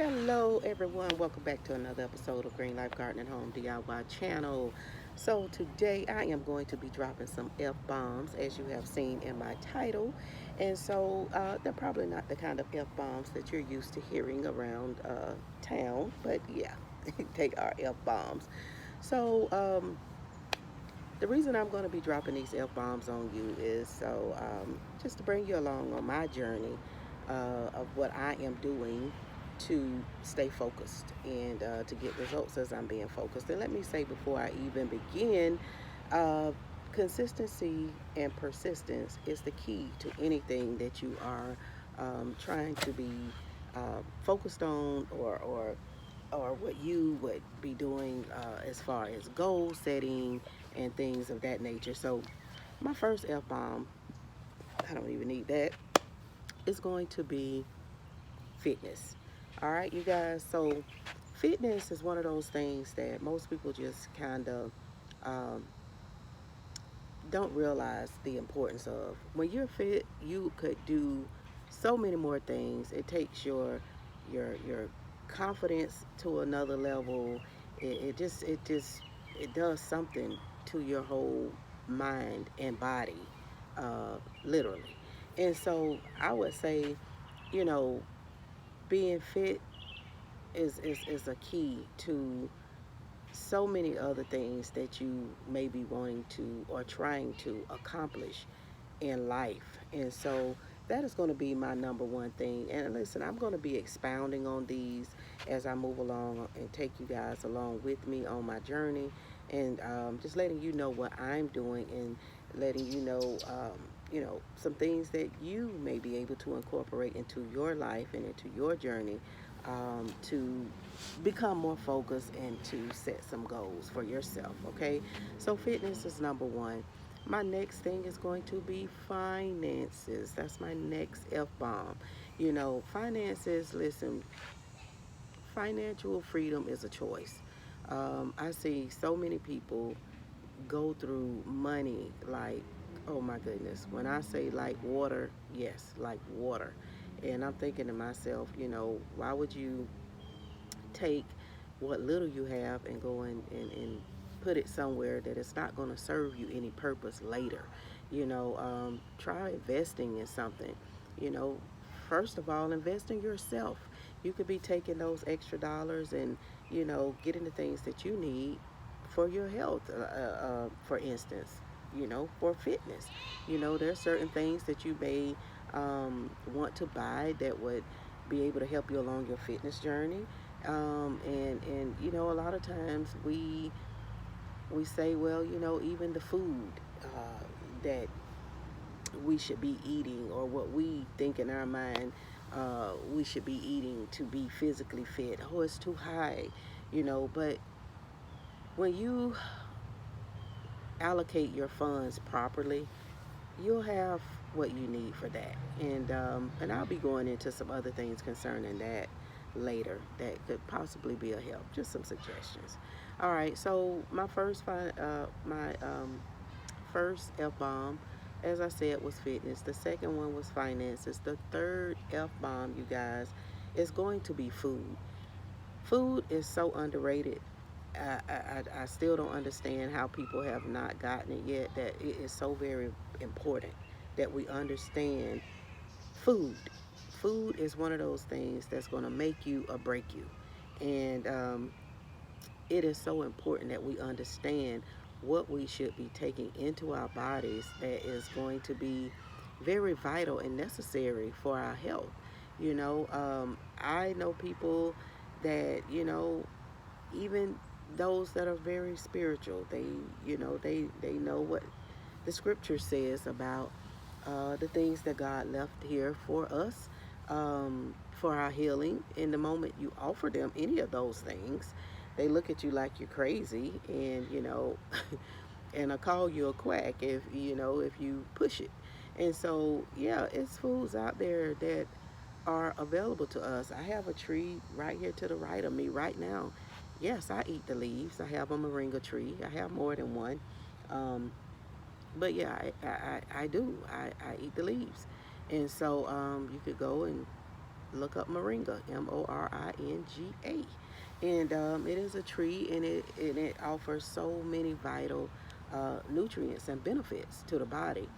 Hello, everyone. Welcome back to another episode of Green Life Garden and Home DIY channel. So, today I am going to be dropping some F bombs as you have seen in my title. And so, they're probably not the kind of F bombs that you're used to hearing around town, but yeah, they are F bombs. So, the reason I'm going to be dropping these F bombs on you is just to bring you along on my journey of what I am doing to stay focused and to get results as I'm being focused. And let me say before I even begin, uh, consistency and persistence is the key to anything that you are trying to be focused on or what you would be doing as far as goal setting and things of that nature. So, my first F bomb, I don't even need that, is going to be fitness. All right, you guys. So, fitness is one of those things that most people just kind of um, don't realize the importance of. When you're fit, you could do so many more things. It takes your confidence to another level. It does something to your whole mind and body, uh, literally. And so I would say, you know, being fit is a key to so many other things that you may be wanting to or trying to accomplish in life. And so that is going to be my number one thing. And listen, I'm going to be expounding on these as I move along and take you guys along with me on my journey and just letting you know what I'm doing and letting you know, some things that you may be able to incorporate into your life and into your journey to become more focused and to set some goals for yourself. Okay, so fitness is number one. My next thing is going to be finances. That's my next F bomb. You know, finances, listen, financial freedom is a choice. I see so many people go through money like, oh my goodness. When I say like water, yes, like water. And I'm thinking to myself, you know, why would you take what little you have and go and put it somewhere that it's not going to serve you any purpose later? You know, try investing in something. You know, first of all, invest in yourself. You could be taking those extra dollars and, you know, getting the things that you need for your health, for instance, you know, for fitness. You know, there are certain things that you may want to buy that would be able to help you along your fitness journey. And you know, a lot of times we say, well, you know, even the food that we should be eating or what we think in our mind we should be eating to be physically fit. Oh, it's too high, you know. But when you allocate your funds properly, you'll have what you need for that. And I'll be going into some other things concerning that later that could possibly be a help. Just some suggestions. All right. So my first F bomb, as I said, was fitness. The second one was finances. The third F bomb, you guys, is going to be food. Food is so underrated. I still don't understand how people have not gotten it yet, that it is so very important that we understand food. Food is one of those things that's going to make you or break you. And it is so important that we understand what we should be taking into our bodies that is going to be very vital and necessary for our health. You know, I know people that, you know, even those that are very spiritual, they, you know, they know what the scripture says about the things that God left here for us, for our healing. In the moment you offer them any of those things, they look at you like you're crazy, and you know, and I call you a quack if you know if you push it. And so, yeah, it's foods out there that are available to us. I have a tree right here to the right of me right now. Yes, I eat the leaves. I have a moringa tree. I have more than one. Um, but yeah, I do. I eat the leaves. And so you could go and look up moringa, Moringa. And it is a tree, and it offers so many vital nutrients and benefits to the body.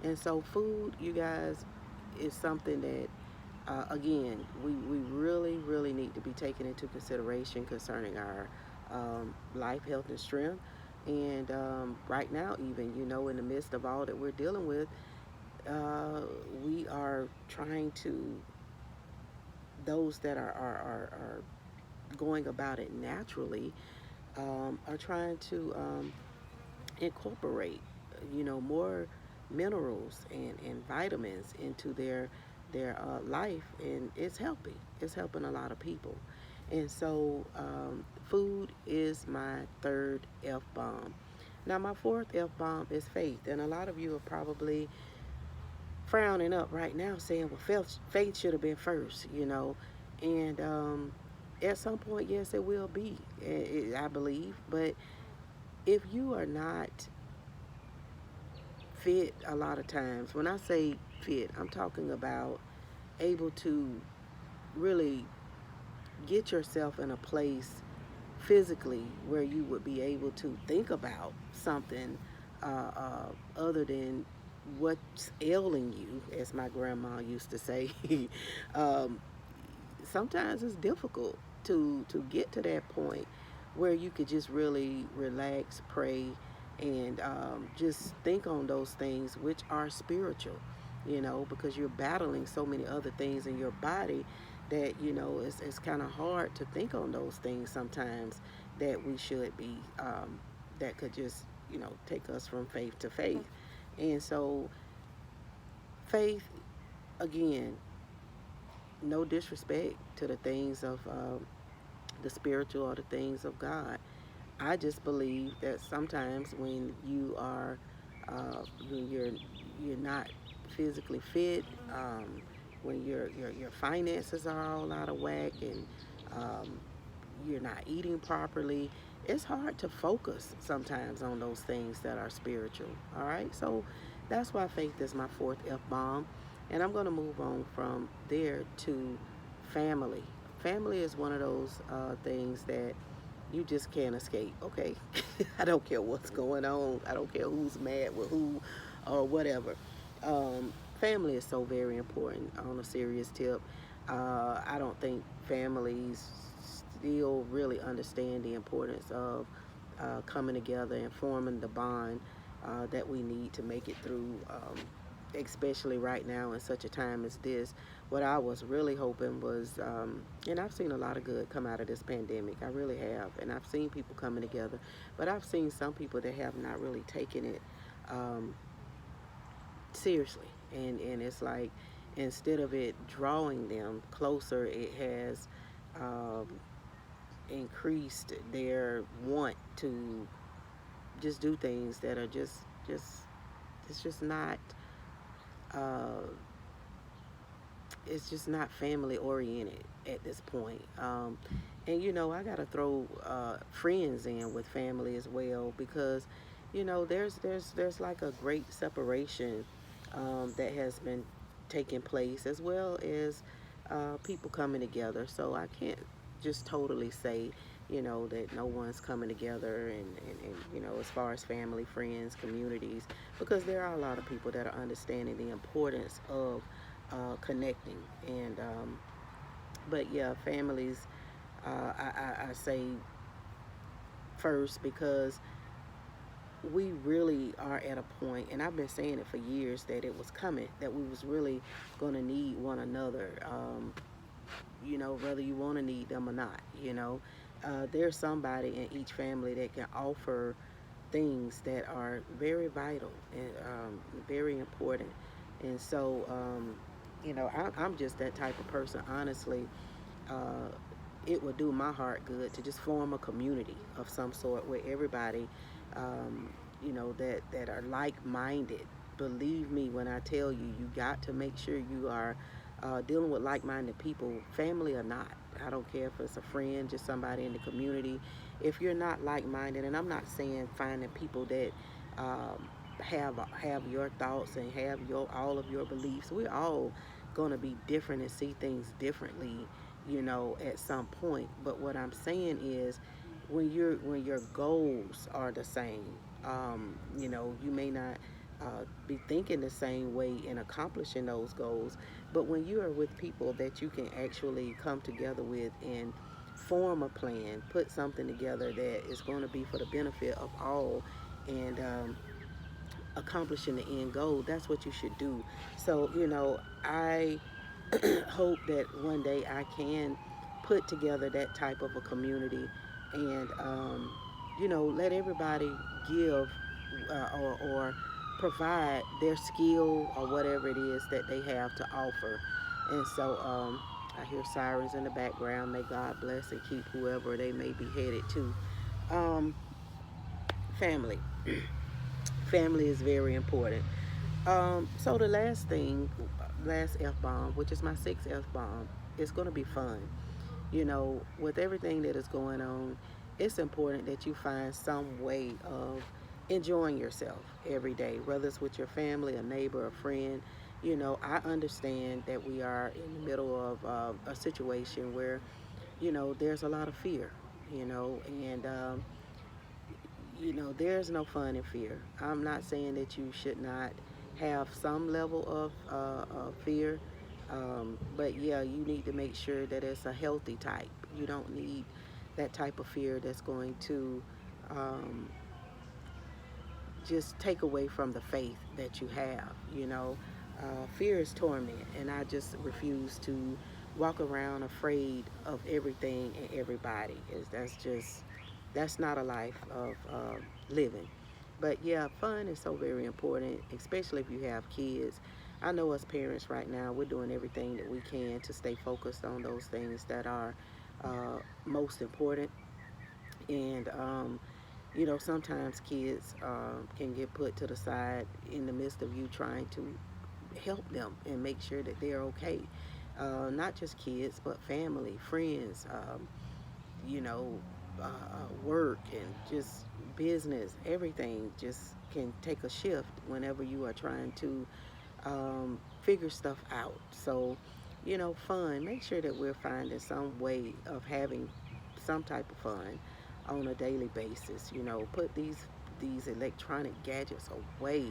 And so food, you guys, is something that again, we really, really need to be taken into consideration concerning our life, health, and strength. And right now, even, in the midst of all that we're dealing with, uh, we are trying to, those that are going about it naturally, are trying to incorporate, more minerals and vitamins into their life, and it's helping a lot of people. And so food is my third F bomb. Now my fourth F bomb is faith, and a lot of you are probably frowning up right now saying, well, faith should have been first, and at some point, yes, it will be, I believe. But if you are not fit, a lot of times, when I say fit, I'm talking about able to really get yourself in a place physically where you would be able to think about something other than what's ailing you, as my grandma used to say. um, Sometimes it's difficult to get to that point where you could just really relax, pray, and just think on those things which are spiritual, because you're battling so many other things in your body that it's kind of hard to think on those things sometimes that we should be that could just take us from faith to faith. And so faith, again, no disrespect to the things of the spiritual or the things of God. I just believe that sometimes when you are when you're not physically fit, when your finances are all out of whack, and um, you're not eating properly, it's hard to focus sometimes on those things that are spiritual. All right, so that's why faith is my fourth F bomb, and I'm going to move on from there to family. Family is one of those things that you just can't escape. Okay, I don't care what's going on. I don't care who's mad with who or whatever. Family is so very important. On a serious tip, I don't think families still really understand the importance of coming together and forming the bond that we need to make it through. Especially right now in such a time as this, what I was really hoping was, and I've seen a lot of good come out of this pandemic. I really have, and I've seen people coming together, but I've seen some people that have not really taken it um, seriously, and it's like instead of it drawing them closer, it has um, increased their want to just do things that are just it's just not uh, it's just not family oriented at this point. And I gotta throw friends in with family as well, because there's like a great separation that has been taking place, as well as people coming together. So I can't just totally say that no one's coming together, and as far as family, friends, communities, because there are a lot of people that are understanding the importance of connecting. And but yeah, families, I say first, because we really are at a point, and I've been saying it for years, that it was coming, that we was really going to need one another, whether you want to need them or not. There's somebody in each family that can offer things that are very vital and very important. And so I'm just that type of person, honestly. uh, it would do my heart good to just form a community of some sort where everybody, that are like-minded. Believe me when I tell you, you got to make sure you are dealing with like-minded people, family or not. I don't care if it's a friend, just somebody in the community. If you're not like-minded, and I'm not saying finding people that have your thoughts and have your all of your beliefs. We're all going to be different and see things differently, at some point. But what I'm saying is, when your goals are the same, you may not be thinking the same way in accomplishing those goals, but when you are with people that you can actually come together with and form a plan, put something together that is going to be for the benefit of all, and accomplishing the end goal, that's what you should do. So, I hope that one day I can put together that type of a community, and let everybody give, or provide their skill or whatever it is that they have to offer. And so, I hear sirens in the background. May God bless and keep whoever they may be headed to. um, Family. Family is very important. So the last thing, last F bomb, which is my sixth F bomb, it's going to be fun. With everything that is going on, it's important that you find some way of enjoying yourself every day, whether it's with your family, a neighbor, a friend. I understand that we are in the middle of a situation where, there's a lot of fear, and there's no fun in fear. I'm not saying that you should not have some level of fear, but yeah, you need to make sure that it's a healthy type. You don't need that type of fear that's going to um, just take away from the faith that you have. Fear is torment, and I just refuse to walk around afraid of everything and everybody. That's not a life of living. But yeah, fun is so very important, especially if you have kids. I know as parents right now, we're doing everything that we can to stay focused on those things that are most important. And sometimes kids can get put to the side in the midst of you trying to help them and make sure that they're okay. Not just kids, but family, friends, you know, work, and just business. Everything just can take a shift whenever you are trying to figure stuff out. So, fun. Make sure that we're finding some way of having some type of fun on a daily basis. Put these electronic gadgets away.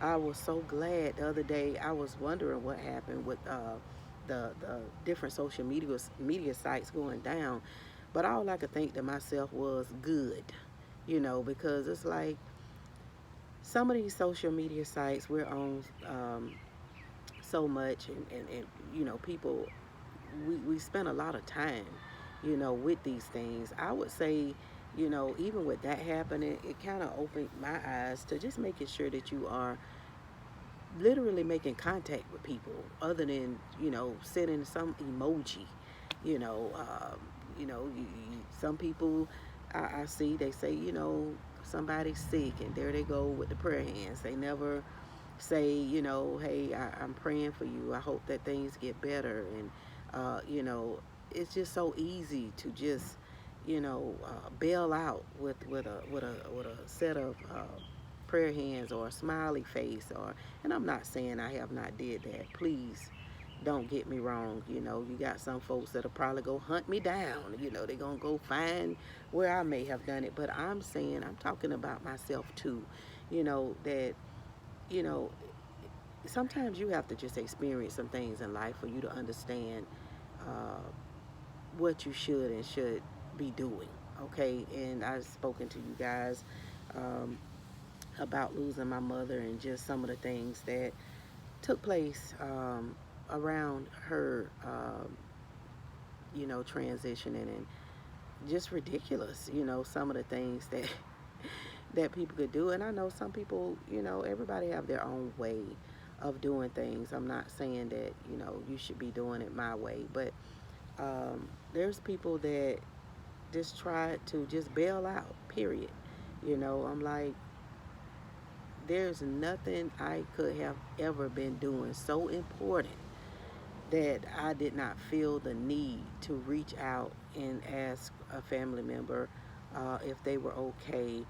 I was so glad the other day. I was wondering what happened with the different social media sites going down, but all I could think to myself was good, because it's like some of these social media sites we're on so much, and people, we spend a lot of time, with these things. I would say, even with that happening, it kind of opened my eyes to just making sure that you are literally making contact with people other than, sending some emoji. you know um, some people I see, they say, somebody's sick, and there they go with the prayer hands. They never say, hey, I'm praying for you, I hope that things get better. And it's just so easy to just bail out with a set of prayer hands or a smiley face. Or, and I'm not saying I have not did that, please don't get me wrong. You got some folks that'll probably go hunt me down. They're gonna go find where I may have done it. But I'm saying, I'm talking about myself too. That you know sometimes you have to just experience some things in life for you to understand uh, what you should and should be doing. Okay, and I've spoken to you guys um, about losing my mother and just some of the things that took place around her, transitioning, and just ridiculous. Some of the things that that people could do. And I know some people, everybody have their own way of doing things. I'm not saying that, you should be doing it my way, but there's people that just try to just bail out, period. I'm like, there's nothing I could have ever been doing so important that I did not feel the need to reach out and ask a family member if they were okay.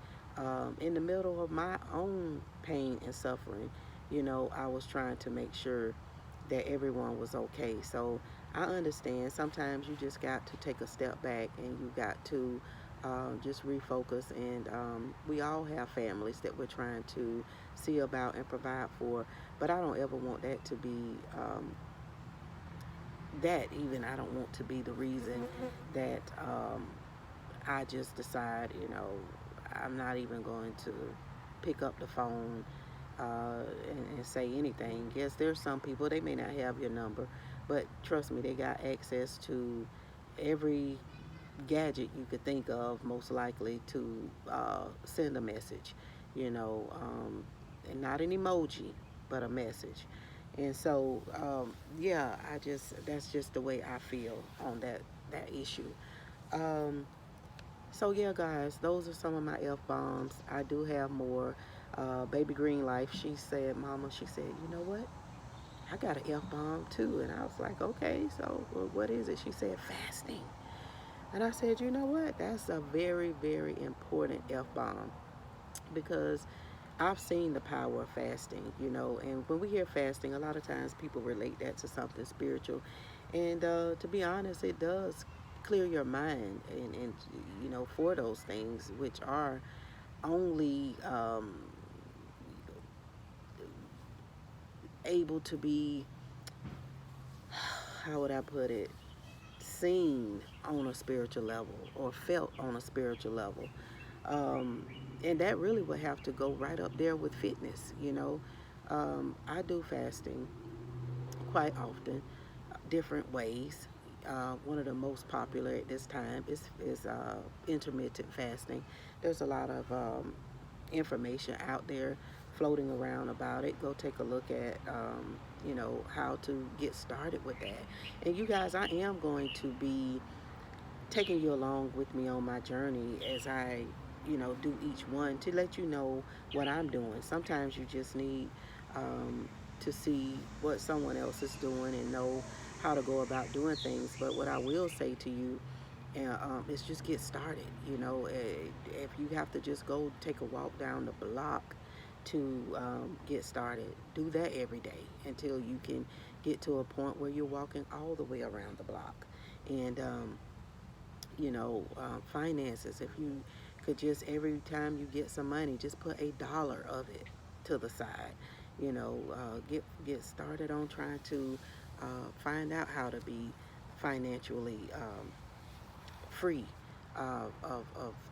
In the middle of my own pain and suffering, I was trying to make sure that everyone was okay. So I understand sometimes you just got to take a step back and you got to just refocus. And we all have families that we're trying to see about and provide for. But I don't ever want that to be that even. I don't want to be the reason that I just decide, I'm not even going to pick up the phone and say anything. Yes, there's some people, they may not have your number, but trust me, they got access to every gadget you could think of, most likely to send a message, and not an emoji, but a message. And so, yeah, that's just the way I feel on that issue. Um, so yeah, guys, those are some of my F bombs. I do have more. Baby Green Life, she said, Mama, she said, you know what? I got an F bomb too. And I was like, okay, so what is it? She said, fasting. And I said, you know what? That's a very, very important F bomb because I've seen the power of fasting, and when we hear fasting, a lot of times people relate that to something spiritual. And to be honest, it does clear your mind and for those things which are only able to be, how would I put it, seen on a spiritual level or felt on a spiritual level. Um, and that really would have to go right up there with fitness. I do fasting quite often, different ways. One of the most popular at this time is intermittent fasting. There's a lot of information out there floating around about it. Go take a look at how to get started with that. And you guys, I am going to be taking you along with me on my journey as I do each one to let you know what I'm doing. Sometimes you just need um, to see what someone else is doing and know how to go about doing things. But what I will say to you is just get started. If you have to just go take a walk down the block to get started, do that every day until you can get to a point where you're walking all the way around the block. And finances. If you could just every time you get some money, just put $1 of it to the side. Get started on trying to find out how to be financially free of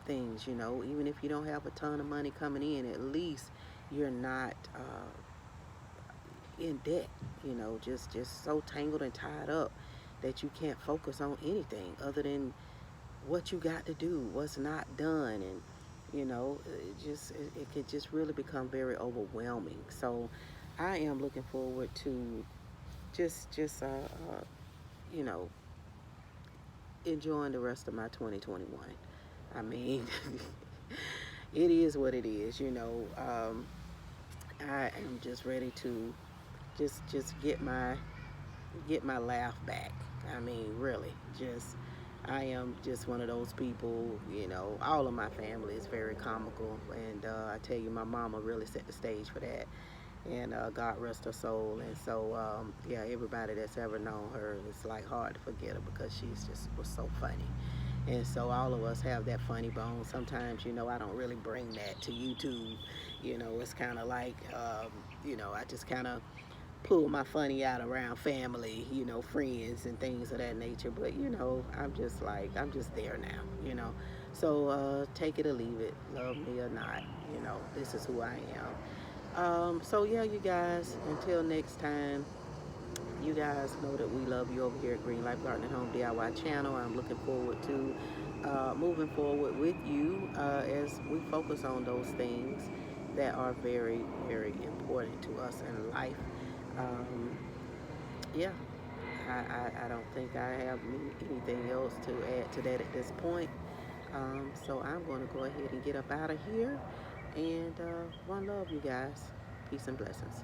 things. Even if you don't have a ton of money coming in, at least you're not in debt. Just so tangled and tied up that you can't focus on anything other than what you got to do, what's not done, and it could just really become very overwhelming. So I am looking forward to just you know enjoying the rest of my 2021. I mean, it is what it is. I am just ready to just get my laugh back. I mean, really, just I am just one of those people. All of my family is very comical, and I tell you, my mama really set the stage for that. And God rest her soul. And so, yeah, everybody that's ever known her, it's like hard to forget her because she's just was so funny. And so all of us have that funny bone. Sometimes, I don't really bring that to YouTube. It's kind of like, I just kind of pull my funny out around family, friends and things of that nature. But, I'm just there now. So take it or leave it, love me or not, this is who I am. So yeah, you guys, until next time, you guys know that we love you over here at Green Life Garden and Home DIY channel. I'm looking forward to moving forward with you as we focus on those things that are very, very important to us in life. Um, yeah, I don't think I have anything else to add to that at this point. So I'm going to go ahead and get up out of here. And one love, you guys. Peace and blessings.